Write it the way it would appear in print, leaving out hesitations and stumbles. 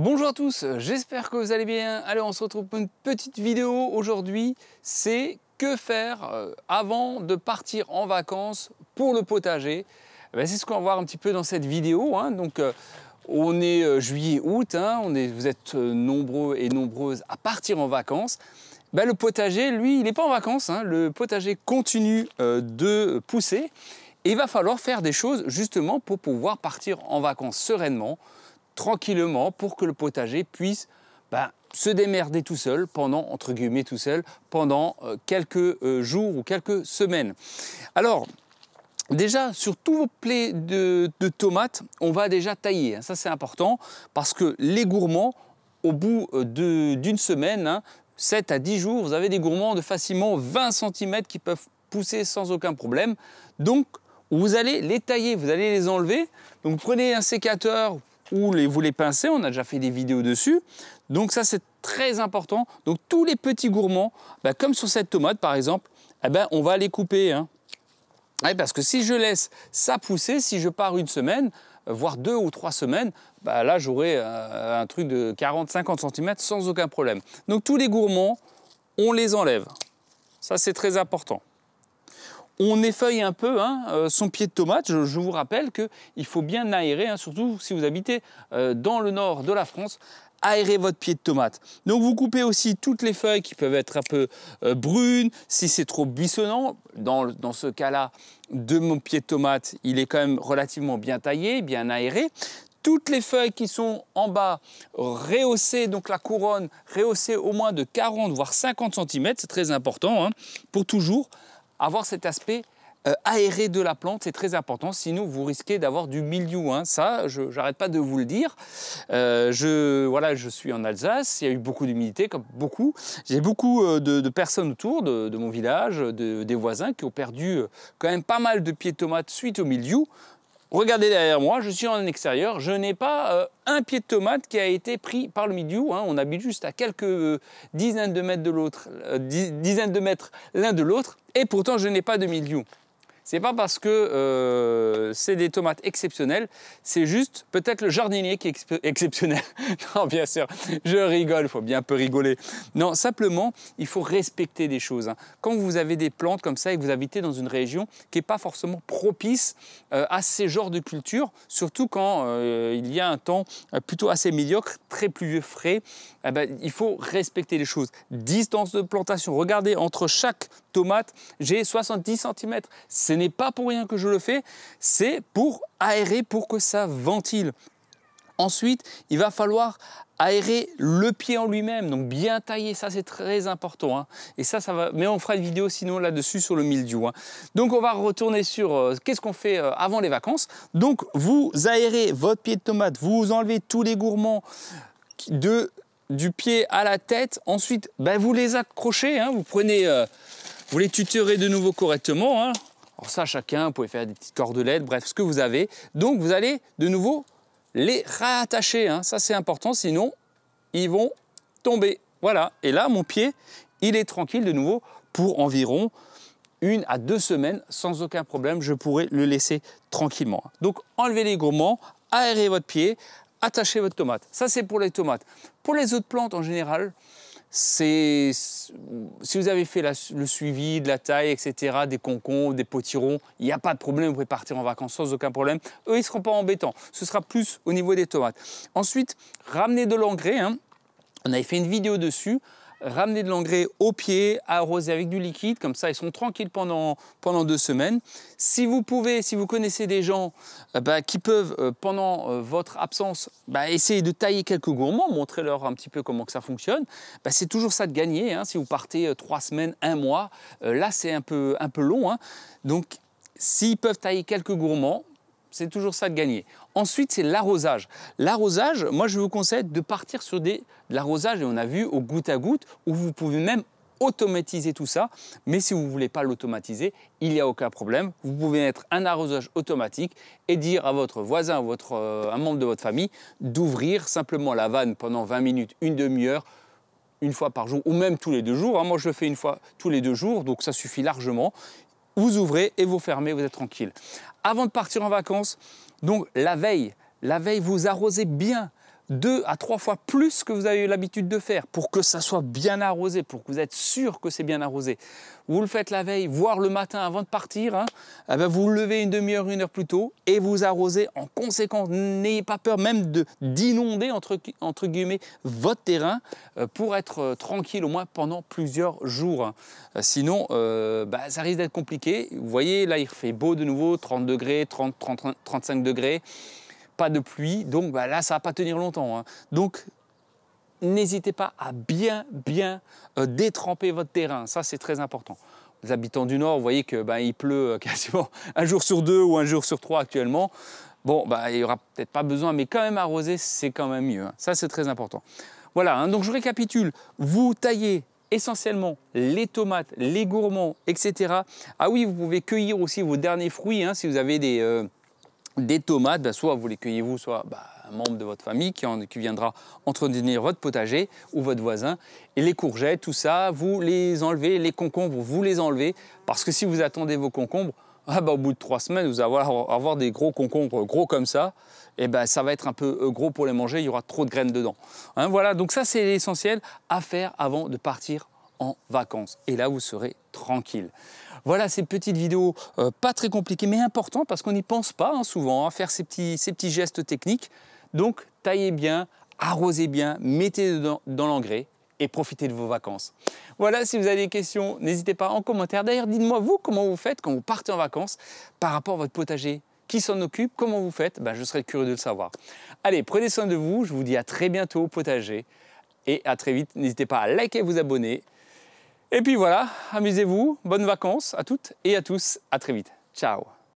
Bonjour à tous, j'espère que vous allez bien. Allez, on se retrouve pour une petite vidéo aujourd'hui. C'est que faire avant de partir en vacances pour le potager. C'est ce qu'on va voir un petit peu dans cette vidéo. Donc, on est juillet-août, vous êtes nombreux et nombreuses à partir en vacances. Le potager, lui, il n'est pas en vacances. Le potager continue de pousser. Et il va falloir faire des choses justement pour pouvoir partir en vacances sereinement, tranquillement, pour que le potager puisse se démerder tout seul pendant, entre guillemets, tout seul, pendant quelques jours ou quelques semaines. Alors, déjà, sur tous vos plaies de tomates, on va déjà tailler. Ça, c'est important parce que les gourmands, au bout d'une semaine, 7 à 10 jours, vous avez des gourmands de facilement 20 cm qui peuvent pousser sans aucun problème. Donc, vous allez les tailler, vous allez les enlever. Donc, prenez un sécateur ou vous les pincez, on a déjà fait des vidéos dessus. Donc ça, c'est très important. Donc tous les petits gourmands, comme sur cette tomate par exemple, on va les couper. Parce que si je laisse ça pousser, si je pars une semaine, voire 2 ou 3 semaines, là j'aurai un truc de 40-50 cm sans aucun problème. Donc tous les gourmands, on les enlève. Ça, c'est très important. On effeuille un peu son pied de tomate. Je vous rappelle qu'il faut bien aérer, surtout si vous habitez dans le nord de la France, aérer votre pied de tomate. Donc vous coupez aussi toutes les feuilles qui peuvent être un peu brunes, si c'est trop buissonnant. Dans ce cas-là, de mon pied de tomate, il est quand même relativement bien taillé, bien aéré. Toutes les feuilles qui sont en bas, rehaussées, donc la couronne, rehaussée au moins de 40 voire 50 cm, c'est très important pour toujours avoir cet aspect aéré de la plante, c'est très important, sinon vous risquez d'avoir du mildiou. Ça, je n'arrête pas de vous le dire. Je suis en Alsace, il y a eu beaucoup d'humidité, comme beaucoup. J'ai beaucoup de personnes autour de mon village, des voisins qui ont perdu quand même pas mal de pieds de tomates suite au mildiou. Regardez derrière moi, je suis en extérieur, je n'ai pas un pied de tomate qui a été pris par le mildiou. On habite juste à quelques dizaines de mètres de l'autre, dizaines de mètres l'un de l'autre, et pourtant je n'ai pas de mildiou. C'est pas parce que c'est des tomates exceptionnelles, c'est juste peut-être le jardinier qui est exceptionnel. Non, bien sûr, je rigole, il faut bien un peu rigoler. Non, simplement, il faut respecter des choses. Quand vous avez des plantes comme ça et que vous habitez dans une région qui n'est pas forcément propice à ces genres de cultures, surtout quand il y a un temps plutôt assez médiocre, très pluvieux, frais, il faut respecter les choses. Distance de plantation, regardez, entre chaque tomate, j'ai 70 cm. Ce n'est pas pour rien que je le fais, c'est pour aérer, pour que ça ventile. Ensuite, il va falloir aérer le pied en lui-même, donc bien tailler, ça c'est très important. Et ça va. Mais on fera une vidéo sinon là-dessus sur le mildiou. Donc on va retourner sur qu'est-ce qu'on fait avant les vacances. Donc vous aérez votre pied de tomate, vous enlevez tous les gourmands du pied à la tête. Ensuite, vous les accrochez, vous prenez, vous les tutorez de nouveau correctement. Alors ça, chacun, vous pouvez faire des petites cordelettes, bref, ce que vous avez. Donc vous allez de nouveau les rattacher, ça c'est important, sinon ils vont tomber. Voilà, et là mon pied, il est tranquille de nouveau pour environ 1 à 2 semaines, sans aucun problème, je pourrai le laisser tranquillement. Donc enlevez les gourmands, aérez votre pied, attachez votre tomate. Ça c'est pour les tomates. Pour les autres plantes en général, si vous avez fait le suivi de la taille, etc., des concombres, des potirons, il n'y a pas de problème, vous pouvez partir en vacances sans aucun problème. Eux, ils ne seront pas embêtants. Ce sera plus au niveau des tomates. Ensuite, ramenez de l'engrais. On avait fait une vidéo dessus. Ramenez de l'engrais au pied, arroser avec du liquide, comme ça ils sont tranquilles pendant 2 semaines. Si vous pouvez, si vous connaissez des gens qui peuvent, pendant votre absence, essayer de tailler quelques gourmands, montrez-leur un petit peu comment que ça fonctionne, c'est toujours ça de gagner. Si vous partez 3 semaines, 1 mois, là c'est un peu long. Donc s'ils peuvent tailler quelques gourmands, c'est toujours ça de gagner. Ensuite, c'est l'arrosage. L'arrosage, moi, je vous conseille de partir sur de l'arrosage, et on a vu au goutte à goutte, où vous pouvez même automatiser tout ça. Mais si vous ne voulez pas l'automatiser, il n'y a aucun problème. Vous pouvez mettre un arrosage automatique et dire à votre voisin, un membre de votre famille, d'ouvrir simplement la vanne pendant 20 minutes, une demi-heure, une fois par jour, ou même tous les 2 jours. Moi, je le fais une fois tous les 2 jours, donc ça suffit largement. Vous ouvrez et vous fermez, vous êtes tranquille. Avant de partir en vacances, donc la veille, vous arrosez bien 2 à 3 fois plus que vous avez l'habitude de faire pour que ça soit bien arrosé, pour que vous êtes sûr que c'est bien arrosé. Vous le faites la veille, voire le matin avant de partir, hein, eh bien vous levez une demi-heure, 1 heure plus tôt et vous arrosez en conséquence. N'ayez pas peur même d'inonder entre guillemets votre terrain pour être tranquille au moins pendant plusieurs jours. Hein. Sinon, ça risque d'être compliqué. Vous voyez, là il fait beau de nouveau, 30 degrés, 35 degrés. Pas de pluie, donc là ça va pas tenir longtemps. Hein. Donc n'hésitez pas à bien détremper votre terrain, ça c'est très important. Les habitants du Nord, vous voyez que il pleut quasiment un jour sur 2 ou un jour sur 3 actuellement. Bon, il n'y aura peut-être pas besoin, mais quand même arroser, c'est quand même mieux. Hein. Ça c'est très important. Voilà, hein, donc je récapitule. Vous taillez essentiellement les tomates, les gourmands, etc. Ah oui, vous pouvez cueillir aussi vos derniers fruits, hein, si vous avez des tomates, soit vous les cueillez vous, soit un membre de votre famille qui viendra entretenir votre potager ou votre voisin. Et les courgettes, tout ça, vous les enlevez, les concombres, vous les enlevez, parce que si vous attendez vos concombres, au bout de 3 semaines, vous allez avoir des gros concombres gros comme ça, et ça va être un peu gros pour les manger, il y aura trop de graines dedans. Hein, voilà, donc ça c'est l'essentiel à faire avant de partir en vacances. Et là, vous serez tranquille. Voilà ces petites vidéos pas très compliquées, mais importantes parce qu'on n'y pense pas hein, souvent à faire ces petits gestes techniques. Donc, taillez bien, arrosez bien, mettez dans l'engrais et profitez de vos vacances. Voilà, si vous avez des questions, n'hésitez pas en commentaire. D'ailleurs, dites-moi vous comment vous faites quand vous partez en vacances par rapport à votre potager. Qui s'en occupe? Comment vous faites? Je serais curieux de le savoir. Allez, prenez soin de vous. Je vous dis à très bientôt au potager et à très vite. N'hésitez pas à liker et vous abonner. Et puis voilà, amusez-vous, bonnes vacances à toutes et à tous, à très vite. Ciao.